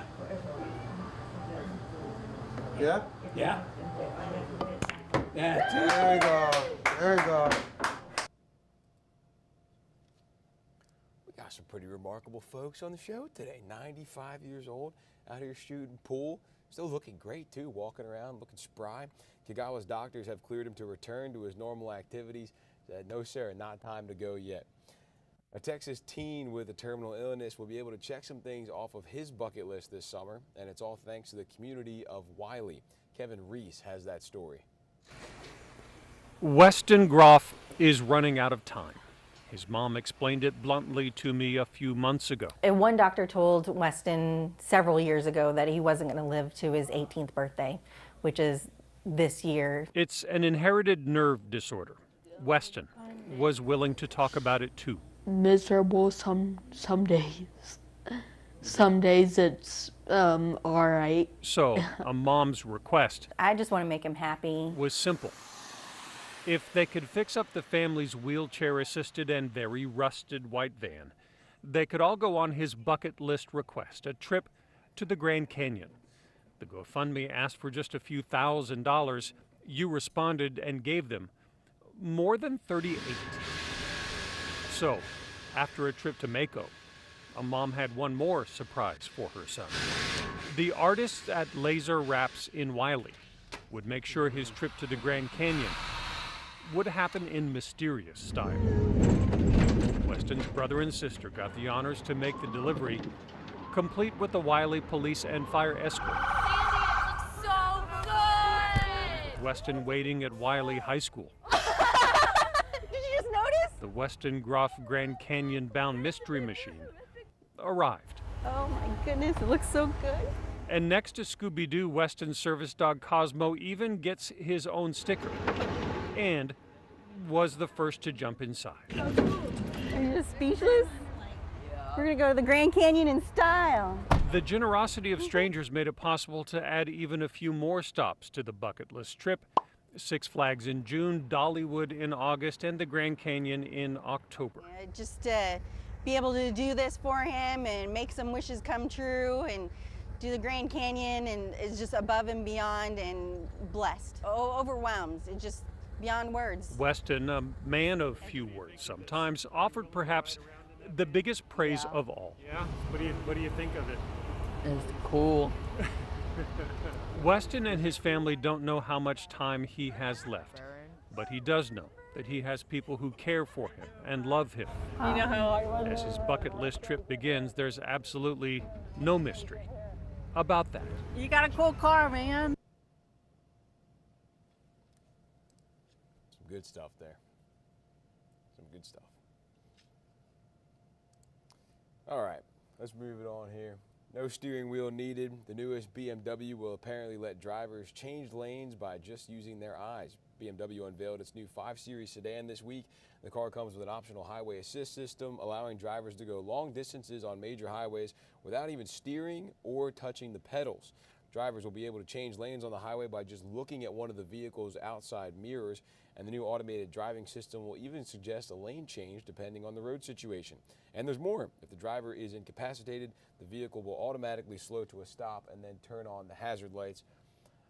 Yeah? Yeah. There we go. There we go. We got some pretty remarkable folks on the show today. 95 years old, out here shooting pool. Still looking great, too, walking around, looking spry. Kagawa's doctors have cleared him to return to his normal activities. Said, no, sir, not time to go yet. A Texas teen with a terminal illness will be able to check some things off of his bucket list this summer, and it's all thanks to the community of Wiley. Kevin Reese has that story. Weston Groff is running out of time. His mom explained it bluntly to me a few months ago. And one doctor told Weston several years ago that he wasn't going to live to his 18th birthday, which is this year. It's an inherited nerve disorder. Weston was willing to talk about it too. Miserable some days. Some days it's all right. So a mom's request, I just want to make him happy, was simple. If they could fix up the family's wheelchair-assisted and very rusted white van, they could all go on his bucket list request, a trip to the Grand Canyon. The GoFundMe asked for just a few $1,000. You responded and gave them more than 38. So, after a trip to Mako, a mom had one more surprise for her son. The artists at Laser Wraps in Wiley would make sure his trip to the Grand Canyon would happen in mysterious style. Weston's brother and sister got the honors to make the delivery, complete with the Wiley police and fire escort. Sandy, it looks so good! Weston waiting at Wiley High School. Did you just notice? The Weston Groff Grand Canyon bound mystery machine arrived. Oh my goodness, it looks so good. And next to Scooby-Doo, Weston's service dog Cosmo even gets his own sticker and was the first to jump inside. Are you just speechless? We're gonna go to the Grand Canyon in style. The generosity of strangers made it possible to add even a few more stops to the bucket list trip. Six Flags in June, Dollywood in August, and the Grand Canyon in October. Just be able to do this for him and make some wishes come true and do the Grand Canyon, and it's just above and beyond and blessed. Oh, overwhelmed. It's just beyond words. Weston, a man of few words sometimes, offered perhaps the biggest praise of all. Yeah? What do you think of it? It's cool. Weston and his family don't know how much time he has left, but he does know that he has people who care for him and love him. You know how I love As his bucket list trip begins, there's absolutely no mystery about that. You got a cool car, man. Some good stuff there. Some good stuff. All right, let's move it on here. No steering wheel needed. The newest BMW will apparently let drivers change lanes by just using their eyes. BMW unveiled its new 5 Series sedan this week. The car comes with an optional highway assist system, allowing drivers to go long distances on major highways without even steering or touching the pedals. Drivers will be able to change lanes on the highway by just looking at one of the vehicle's outside mirrors, and the new automated driving system will even suggest a lane change depending on the road situation. And there's more. If the driver is incapacitated, the vehicle will automatically slow to a stop and then turn on the hazard lights.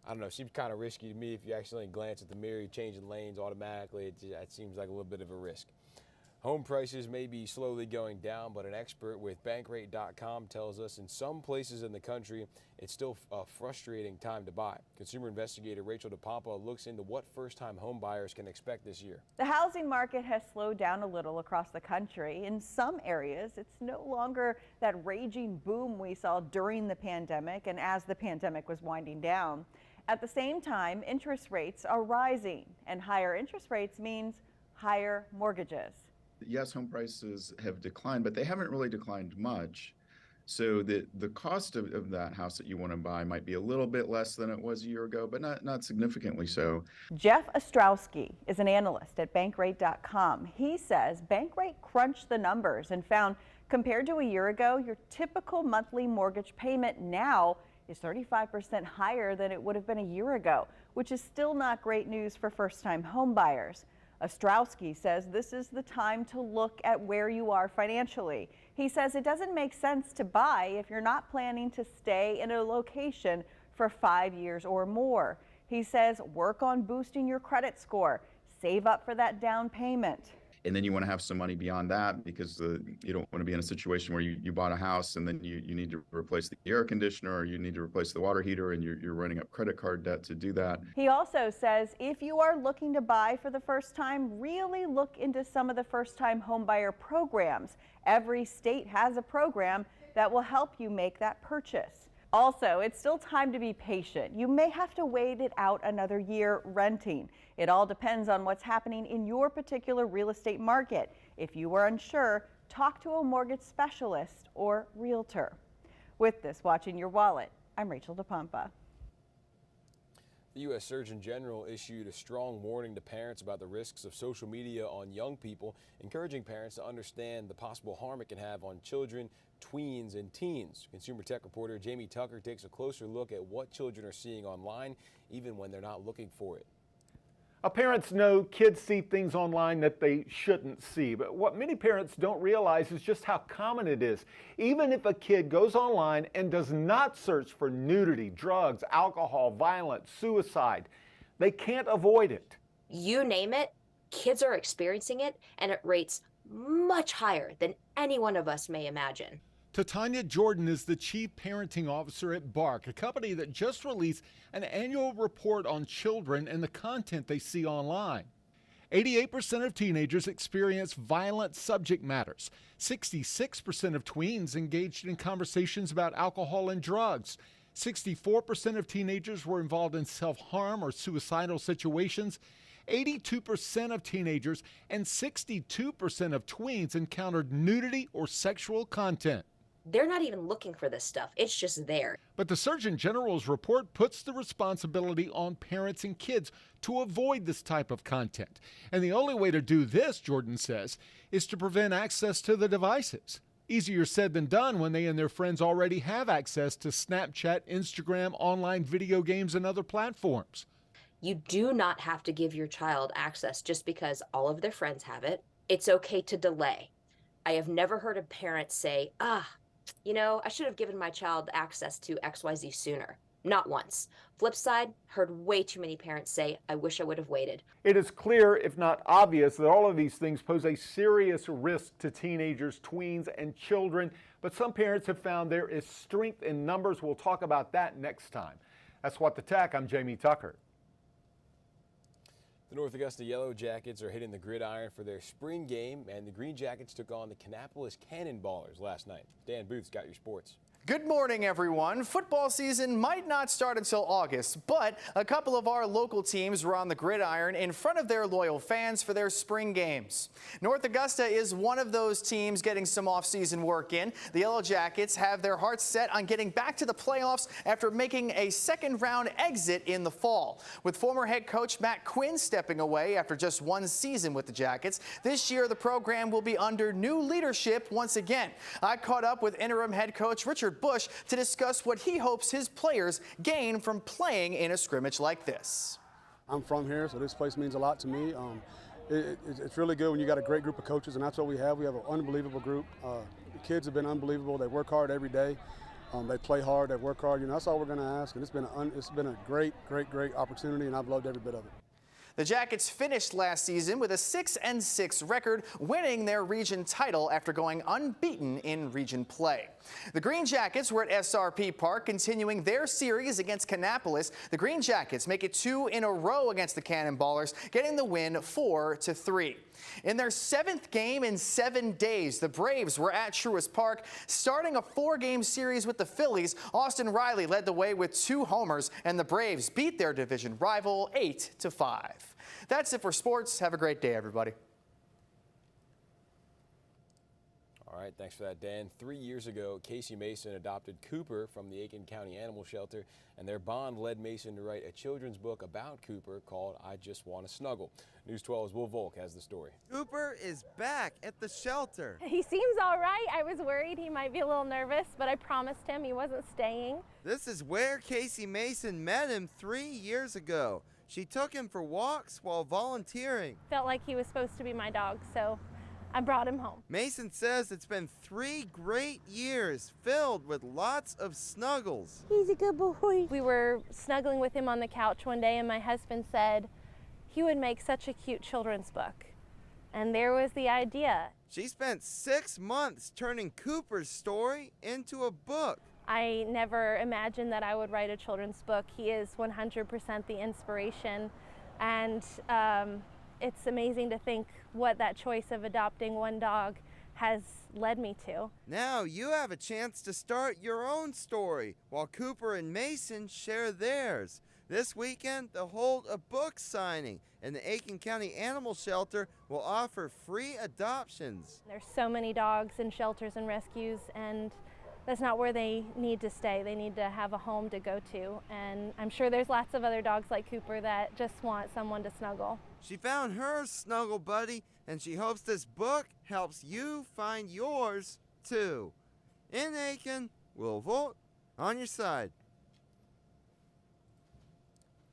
I don't know, it seems kind of risky to me if you accidentally glance at the mirror, changing lanes automatically. It seems like a little bit of a risk. Home prices may be slowly going down, but an expert with bankrate.com tells us in some places in the country, it's still a frustrating time to buy. Consumer investigator Rachel DePompa looks into what first-time home buyers can expect this year. The housing market has slowed down a little across the country. In some areas, it's no longer that raging boom we saw during the pandemic and as the pandemic was winding down. At the same time, interest rates are rising, and higher interest rates means higher mortgages. Yes, home prices have declined, but they haven't really declined much. So the cost of that house that you want to buy might be a little bit less than it was a year ago, but not significantly so. Jeff Ostrowski is an analyst at bankrate.com. He says Bankrate crunched the numbers and found Compared to a year ago, your typical monthly mortgage payment now is 35% higher than it would have been a year ago, which is still not great news for first-time home buyers. Ostrowski says this is the time to look at where you are financially. He says it doesn't make sense to buy if you're not planning to stay in a location for 5 years or more. He says work on boosting your credit score, save up for that down payment. And then you want to have some money beyond that because you don't want to be in a situation where you bought a house and then you need to replace the air conditioner or you need to replace the water heater and you're running up credit card debt to do that. He also says if you are looking to buy for the first time, really look into some of the first-time homebuyer programs. Every state has a program that will help you make that purchase. Also, it's still time to be patient. You may have to wait it out another year renting. It all depends on what's happening in your particular real estate market. If you are unsure, talk to a mortgage specialist or realtor. With this, Watching Your Wallet, I'm Rachel DePompa. The U.S. Surgeon General issued a strong warning to parents about the risks of social media on young people, encouraging parents to understand the possible harm it can have on children, tweens, and teens. Consumer Tech reporter Jamie Tucker takes a closer look at what children are seeing online, even when they're not looking for it. Parents know kids see things online that they shouldn't see, but what many parents don't realize is just how common it is. Even if a kid goes online and does not search for nudity, drugs, alcohol, violence, suicide, they can't avoid it. You name it, kids are experiencing it, and at rates much higher than any one of us may imagine. Tanya Jordan is the Chief Parenting Officer at Bark, a company that just released an annual report on children and the content they see online. 88% of teenagers experience violent subject matters. 66% of tweens engaged in conversations about alcohol and drugs. 64% of teenagers were involved in self-harm or suicidal situations. 82% of teenagers and 62% of tweens encountered nudity or sexual content. They're not even looking for this stuff. It's just there. But the Surgeon General's report puts the responsibility on parents and kids to avoid this type of content. And the only way to do this, Jordan says, is to prevent access to the devices. Easier said than done when they and their friends already have access to Snapchat, Instagram, online video games, and other platforms. You do not have to give your child access just because all of their friends have it. It's okay to delay. I have never heard a parent say, you know, I should have given my child access to XYZ sooner. Not once. Flip side, heard way too many parents say, I wish I would have waited. It is clear, if not obvious, that all of these things pose a serious risk to teenagers, tweens, and children. But some parents have found there is strength in numbers. We'll talk about that next time. That's What the Tech. I'm Jamie Tucker. The North Augusta Yellow Jackets are hitting the gridiron for their spring game, and the Green Jackets took on the Kannapolis Cannonballers last night. Dan Booth's got your sports. Good morning, everyone. Football season might not start until August, but a couple of our local teams were on the gridiron in front of their loyal fans for their spring games. North Augusta is one of those teams getting some off-season work in. The Yellow Jackets have their hearts set on getting back to the playoffs after making a second-round exit in the fall. With former head coach Matt Quinn stepping away after just one season with the Jackets, this year the program will be under new leadership once again. I caught up with interim head coach Richard Bush to discuss what he hopes his players gain from playing in a scrimmage like this. I'm from here, so this place means a lot to me. It's really good when you got a great group of coaches, and that's what we have. We have an unbelievable group. The kids have been unbelievable. They work hard every day. They play hard. They work hard. You know, that's all we're going to ask. And it's been a great opportunity, and I've loved every bit of it. The Jackets finished last season with a 6-6 record, winning their region title after going unbeaten in region play. The Green Jackets were at SRP Park continuing their series against Kannapolis. The Green Jackets make it 2 in a row against the Cannonballers, getting the win 4-3. In their 7th game in 7 days, the Braves were at Truist Park, starting a 4-game series with the Phillies. Austin Riley led the way with 2 homers, and the Braves beat their division rival 8-5. That's it for sports. Have a great day, everybody. All right, thanks for that, Dan. 3 years ago, Casey Mason adopted Cooper from the Aiken County Animal Shelter, and their bond led Mason to write a children's book about Cooper called I Just Want to Snuggle. News 12's Will Volk has the story. Cooper is back at the shelter. He seems all right. I was worried he might be a little nervous, but I promised him he wasn't staying. This is where Casey Mason met him 3 years ago. She took him for walks while volunteering. Felt like he was supposed to be my dog, so I brought him home. Mason says it's been 3 great years filled with lots of snuggles. He's a good boy. We were snuggling with him on the couch one day, and my husband said he would make such a cute children's book. And there was the idea. She spent 6 months turning Cooper's story into a book. I never imagined that I would write a children's book. He is 100% the inspiration, and it's amazing to think what that choice of adopting one dog has led me to. Now you have a chance to start your own story while Cooper and Mason share theirs. This weekend, they'll hold a book signing, and the Aiken County Animal Shelter will offer free adoptions. There's so many dogs in shelters and rescues, and that's not where they need to stay. They need to have a home to go to, and I'm sure there's lots of other dogs like Cooper that just want someone to snuggle. She found her snuggle buddy, and she hopes this book helps you find yours, too. In Aiken, Will Volt, on your side.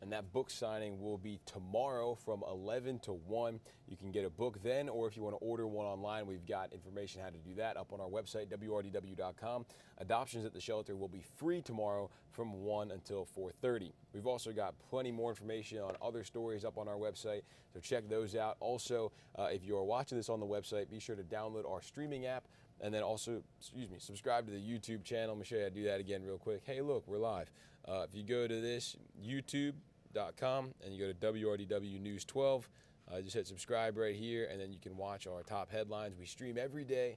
And that book signing will be tomorrow from 11 to 1. You can get a book then, or if you want to order one online, we've got information how to do that up on our website, WRDW.com. Adoptions at the shelter will be free tomorrow from 1 until 4:30. We've also got plenty more information on other stories up on our website, so check those out. Also, if you are watching this on the website, be sure to download our streaming app, and then also, subscribe to the YouTube channel. Let me show you how to do that again real quick. Hey, look, we're live. If you go to this, YouTube.com, and you go to WRDW News 12, just hit subscribe right here, and then you can watch our top headlines. We stream every day.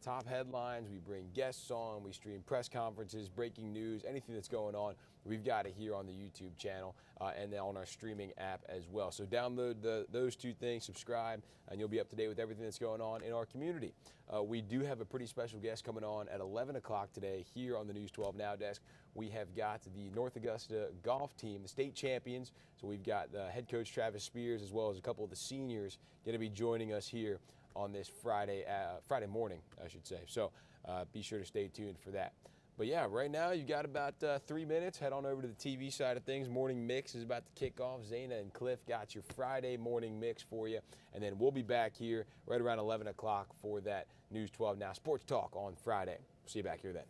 Top headlines, we bring guests on, we stream press conferences, breaking news, anything that's going on, we've got it here on the YouTube channel and then on our streaming app as well. So download those two things, subscribe, and you'll be up to date with everything that's going on in our community. We do have a pretty special guest coming on at 11 o'clock today here on the News 12 Now desk. We have got the North Augusta golf team, the state champions. So we've got head coach Travis Spears as well as a couple of the seniors going to be joining us here on this Friday morning, I should say. So be sure to stay tuned for that. But yeah, right now you got about 3 minutes. Head on over to the TV side of things. Morning Mix is about to kick off. Zaina and Cliff got your Friday morning mix for you. And then we'll be back here right around 11 o'clock for that News 12 Now Sports Talk on Friday. See you back here then.